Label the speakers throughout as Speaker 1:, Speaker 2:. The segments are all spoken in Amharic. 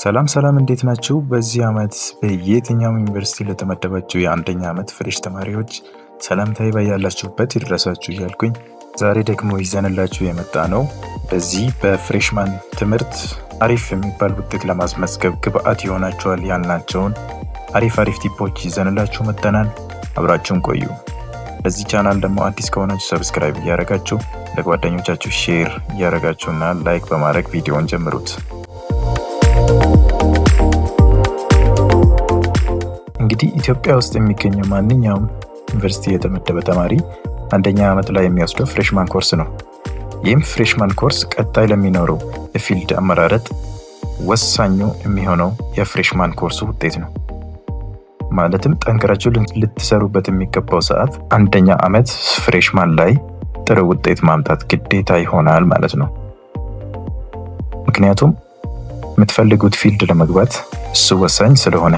Speaker 1: ሰላም ሰላም እንዴት ናችሁ? በዚህ ዓመት በየትኛውም ዩኒቨርሲቲ ለተመደባችሁ የአንደኛ ዓመት ፍሬሽ ተማሪዎች ሰላምታዬ ባላችሁበት ይድረሳችሁ እያልኩኝ ዛሬ ደግሞ ይዘንላችሁ የመጣ ነው በዚህ በፍሬሽማን ትምህርት አሪፍ የሚባል ውጤት ለማስመዝገብ ግብአት ይሆናችኋል ያልናቸውን አሪፍ ቲፖች ይዘንላችሁ መጥተናል። አብራችሁን ቆዩ። በዚህ ቻናል ደግሞ አዲስ ከሆናችሁ ሰብስክራይብ እያደረጋችሁ ለጓደኞቻችሁ ሼር እያደረጋችሁና ላይክ በማድረግ ቪዲዮውን ጀምሩት። እንግዲህ ኢትዮጵያ ውስጥ የሚገኘው ማንኛውም ዩኒቨርሲቲ የተመደበ ተማሪ አንደኛ ዓመት ላይ የሚወስደው ፍሬሽማን ኮርስ ነው። ይህም ፍሬሽማን ኮርስ ቀጣይ ለሚኖረው የፊልድ አመራረጥ ወሳኙ የሚሆነው የፍሬሽማን ኮርሱ ውጤት ነው። ማለትም ጠንክራችሁ ልትሰሩበት የሚገባው ሰዓት አንደኛ ዓመት ፍሬሽማን ላይ ጥሩ ውጤት ማምጣት ግዴታ ይሆናል ማለት ነው። ምክንያቱም የምትፈልጉት ፊልድ ለመግባት እሱ ወሳኝ ስለሆነ።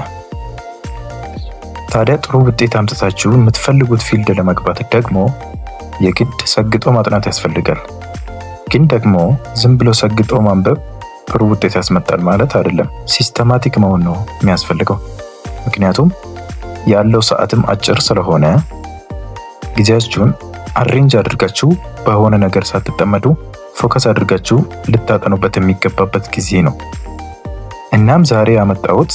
Speaker 1: ታዲያ ጥሩ ውጤት አምጥታችሁ የምትፈልጉት ፊልድ ለመግባት ደግሞ የግድ ሰግጦ ማጥናት ያስፈልጋል። ግን ደግሞ ዝም ብሎ ሰግጦ ማንበብ ጥሩ ውጤት ያስመጣል ማለት አይደለም። ሲስተማቲክ መሆን ነው የሚያስፈልገው። ምክንያቱም ያለው ሰዓትም አጭር ስለሆነ ጊዜያችሁን አሬንጅ አድርጋችሁ በሆነ ነገር ሳትጠመዱ ፎከስ አድርጋችሁ ልታጠኑበት የሚገባበት ጊዜ ነው። እናም ዛሬ ያመጣሁት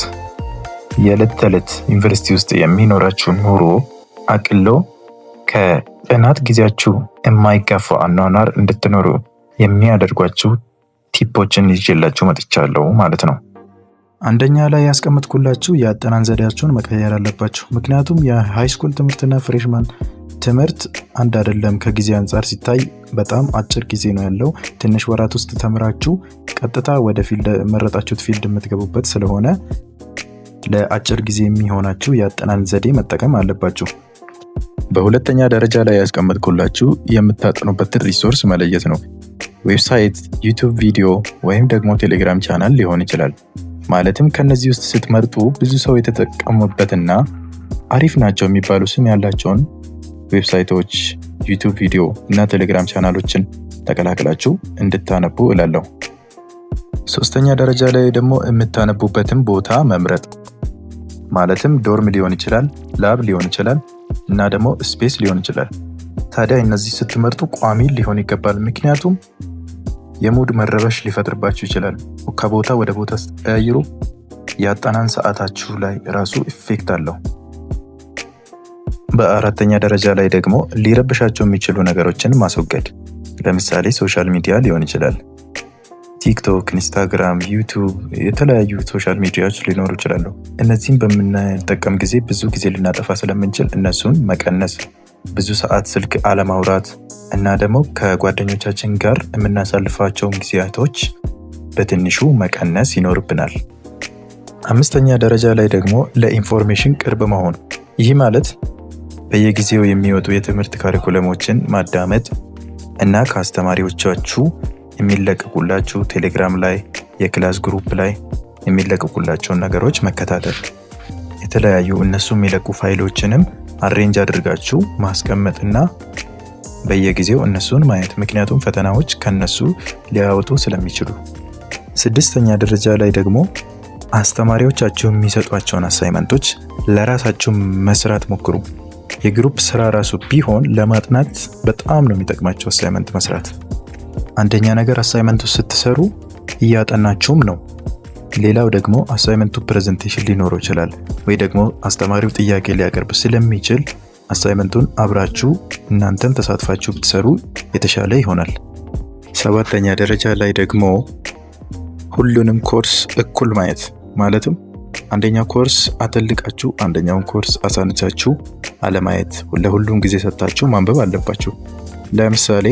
Speaker 1: የዕለት ተዕለት ዩኒቨርሲቲ ውስጥ የሚኖራችሁ ኑሮ አቅሎ ከጥናት ጊዜያችሁ የማይጋፋ አኗኗር እንድትኖሩ የሚያደርጓችሁ ቲፖችን ይዤላችሁ መጥቻለሁ ማለት ነው። አንደኛ ላይ ያስቀመጥኩላችሁ የአጠናን ዘዴያችሁን መቀየር አለባችሁ። ምክንያቱም የሃይስኩል ትምህርትና ፍሬሽማን ትምህርት አንድ አይደለም። ከጊዜ አንጻር ሲታይ በጣም አጭር ጊዜ ነው ያለው። ትንሽ ወራት ውስጥ ተምራችሁ ቀጥታ ወደ ፊልድ መረጣችሁት ፊልድ የምትገቡበት ስለሆነ ለአጭር ጊዜ የሚሆናችሁ የአጠናን ዘዴ መጠቀም አለባችሁ። በሁለተኛ ደረጃ ላይ ያስቀመጥኩላችሁ የምታጠኑበትን ሪሶርስ መለየት ነው። ዌብሳይት፣ ዩቲዩብ ቪዲዮ ወይም ደግሞ ቴሌግራም ቻናል ሊሆን ይችላል። ማለትም ከነዚህ ውስጥ ስትመርጡ ብዙ ሰው የተጠቀሙበትና አሪፍ ናቸው የሚባሉ ስም ያላቸውን ዌብሳይቶች፣ ዩቲዩብ ቪዲዮ እና ቴሌግራም ቻናሎችን ተቀላቅላችሁ እንድታነቡ እላለሁ። ሶስተኛ ደረጃ ላይ ደግሞ የምታነቡበትን ቦታ መምረጥ። ማለትም ዶርም ሊሆን ይችላል፣ ላብ ሊሆን ይችላል እና ደግሞ ስፔስ ሊሆን ይችላል። ታዲያ እነዚህ ስትመርጡ ቋሚ ሊሆን ይገባል። ምክንያቱም የሙድ መረበሽ ሊፈጥርባችሁ ይችላል። ከቦታ ወደ ቦታ ስትቀያይሩ የአጠናን ሰዓታችሁ ላይ ራሱ ኢፌክት አለው። በአራተኛ ደረጃ ላይ ደግሞ ሊረብሻቸው የሚችሉ ነገሮችን ማስወገድ። ለምሳሌ ሶሻል ሚዲያ ሊሆን ይችላል፣ ቲክቶክ፣ ኢንስታግራም፣ ዩቲዩብ፣ የተለያዩ ሶሻል ሚዲያዎች ሊኖሩ ይችላሉ። እነዚህም በምንጠቀም ጊዜ ብዙ ጊዜ ልናጠፋ ስለምንችል እነሱን መቀነስ፣ ብዙ ሰዓት ስልክ አለማውራት እና ደግሞ ከጓደኞቻችን ጋር የምናሳልፋቸውን ጊዜያቶች በትንሹ መቀነስ ይኖርብናል። አምስተኛ ደረጃ ላይ ደግሞ ለኢንፎርሜሽን ቅርብ መሆን። ይህ ማለት በየጊዜው የሚወጡ የትምህርት ካሪኩለሞችን ማዳመጥ እና ከአስተማሪዎቻችሁ የሚለቀቁላችሁ ቴሌግራም ላይ የክላስ ግሩፕ ላይ የሚለቀቁላቸውን ነገሮች መከታተል። የተለያዩ እነሱ የሚለቁ ፋይሎችንም አሬንጅ አድርጋችሁ ማስቀመጥና በየጊዜው እነሱን ማየት። ምክንያቱም ፈተናዎች ከነሱ ሊያወጡ ስለሚችሉ። ስድስተኛ ደረጃ ላይ ደግሞ አስተማሪዎቻችሁ የሚሰጧቸውን አሳይመንቶች ለራሳችሁ መስራት ሞክሩ። የግሩፕ ስራ ራሱ ቢሆን ለማጥናት በጣም ነው የሚጠቅማቸው አሳይመንት መስራት። አንደኛ ነገር አሳይመንቱ ስትሰሩ እያጠናችሁም ነው። ሌላው ደግሞ አሳይመንቱ ፕሬዘንቴሽን ሊኖረው ይችላል ወይ ደግሞ አስተማሪው ጥያቄ ሊያቀርብ ስለሚችል አሳይመንቱን አብራችሁ እናንተም ተሳትፋችሁ ብትሰሩ የተሻለ ይሆናል። ሰባተኛ ደረጃ ላይ ደግሞ ሁሉንም ኮርስ እኩል ማየት። ማለትም አንደኛው ኮርስ አተልቃችሁ አንደኛውን ኮርስ አሳንሳችሁ አለማየት። ለሁሉም ጊዜ ሰጥታችሁ ማንበብ አለባችሁ። ለምሳሌ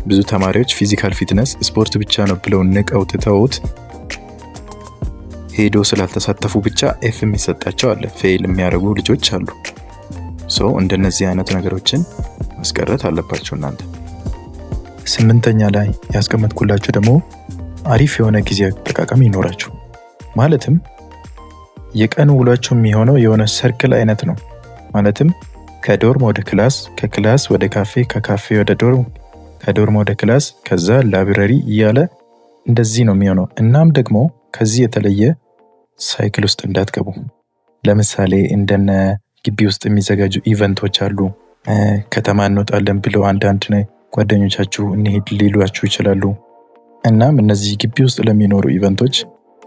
Speaker 1: ብዙ ተማሪዎች ፊዚካል ፊትነስ ስፖርት ብቻ ነው ብለው ንቀው ትተውት ሄዶ ስላልተሳተፉ ብቻ ኤፍ የሚሰጣቸው አለ። ፌል የሚያደርጉ ልጆች አሉ። እንደነዚህ አይነት ነገሮችን ማስቀረት አለባችሁ እናንተ። ስምንተኛ ላይ ያስቀመጥኩላችሁ ደግሞ አሪፍ የሆነ ጊዜ አጠቃቀም ይኖራችሁ። ማለትም የቀን ውሏችሁ የሚሆነው የሆነ ሰርክል አይነት ነው። ማለትም ከዶርም ወደ ክላስ፣ ከክላስ ወደ ካፌ፣ ከካፌ ወደ ዶርም፣ ከዶርም ወደ ክላስ፣ ከዛ ላይብረሪ እያለ እንደዚህ ነው የሚሆነው። እናም ደግሞ ከዚህ የተለየ ሳይክል ውስጥ እንዳትገቡ። ለምሳሌ እንደነ ግቢ ውስጥ የሚዘጋጁ ኢቨንቶች አሉ። ከተማ እንወጣለን ብለው አንዳንድ ጓደኞቻችሁ እንሄድ ሊሏችሁ ይችላሉ። እናም እነዚህ ግቢ ውስጥ ለሚኖሩ ኢቨንቶች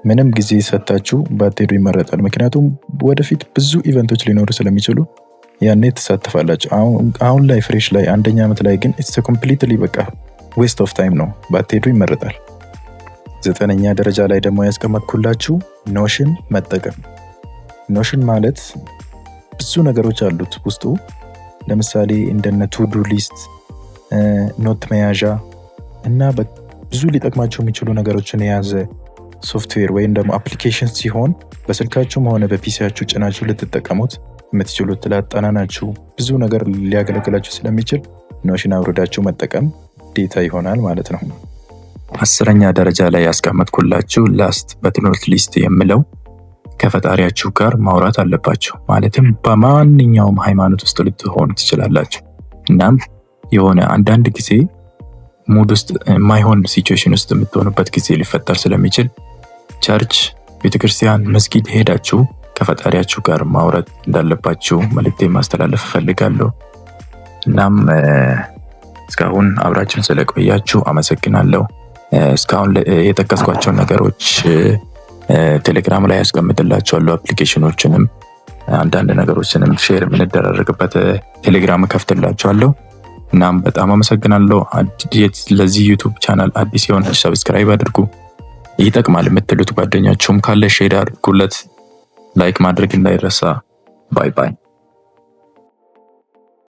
Speaker 1: ምንም ጊዜ ሰጥታችሁ ባትሄዱ ይመረጣል። ምክንያቱም ወደፊት ብዙ ኢቨንቶች ሊኖሩ ስለሚችሉ ያኔ ትሳተፋላችሁ። አሁን ላይ ፍሬሽ ላይ 1ኛ ዓመት ላይ ግን ኢትስ ኮምፕሊትሊ በቃ ዌስት ኦፍ ታይም ነው፣ ባትሄዱ ይመረጣል። 9ኛ ደረጃ ላይ ደግሞ ያስቀመጥኩላችሁ ኖሽን መጠቀም። ኖሽን ማለት ብዙ ነገሮች አሉት ውስጡ። ለምሳሌ እንደነ ቱዱ ሊስት፣ ኖት መያዣ እና ብዙ ሊጠቅማቸው የሚችሉ ነገሮችን የያዘ ሶፍትዌር ወይም ደግሞ አፕሊኬሽን ሲሆን በስልካችሁም ሆነ በፒሲያችሁ ጭናችሁ ልትጠቀሙት የምትችሉት ላጠናናችሁ ብዙ ነገር ሊያገለግላችሁ ስለሚችል ኖሽን አውርዳችሁ መጠቀም ዴታ ይሆናል ማለት ነው። 10ኛ ደረጃ ላይ ያስቀመጥኩላችሁ ላስት በት ኖት ሊስት የምለው ከፈጣሪያችሁ ጋር ማውራት አለባችሁ። ማለትም በማንኛውም ሃይማኖት ውስጥ ልትሆኑ ትችላላችሁ። እናም የሆነ አንዳንድ ጊዜ ሙድ ውስጥ የማይሆን ሲቹዌሽን ውስጥ የምትሆኑበት ጊዜ ሊፈጠር ስለሚችል ቸርች፣ ቤተክርስቲያን፣ መስጊድ ሄዳችሁ ከፈጣሪያችሁ ጋር ማውራት እንዳለባችሁ መልእክቴን ማስተላለፍ እፈልጋለሁ። እናም እስካሁን አብራችሁን ስለቆያችሁ አመሰግናለሁ። እስካሁን የጠቀስኳቸው ነገሮች ቴሌግራም ላይ ያስቀምጥላችኋለሁ። አፕሊኬሽኖችንም አንዳንድ ነገሮችንም ሼር የምንደራረግበት ቴሌግራም ከፍትላችኋለሁ። እናም በጣም አመሰግናለሁ። ለዚህ ዩቲዩብ ቻናል አዲስ የሆናችሁ ሰብስክራይብ አድርጉ። ይጠቅማል የምትሉት ጓደኛችሁም ካለ ሼር አድርጉለት። ላይክ ማድረግ እንዳይረሳ። ባይ ባይ።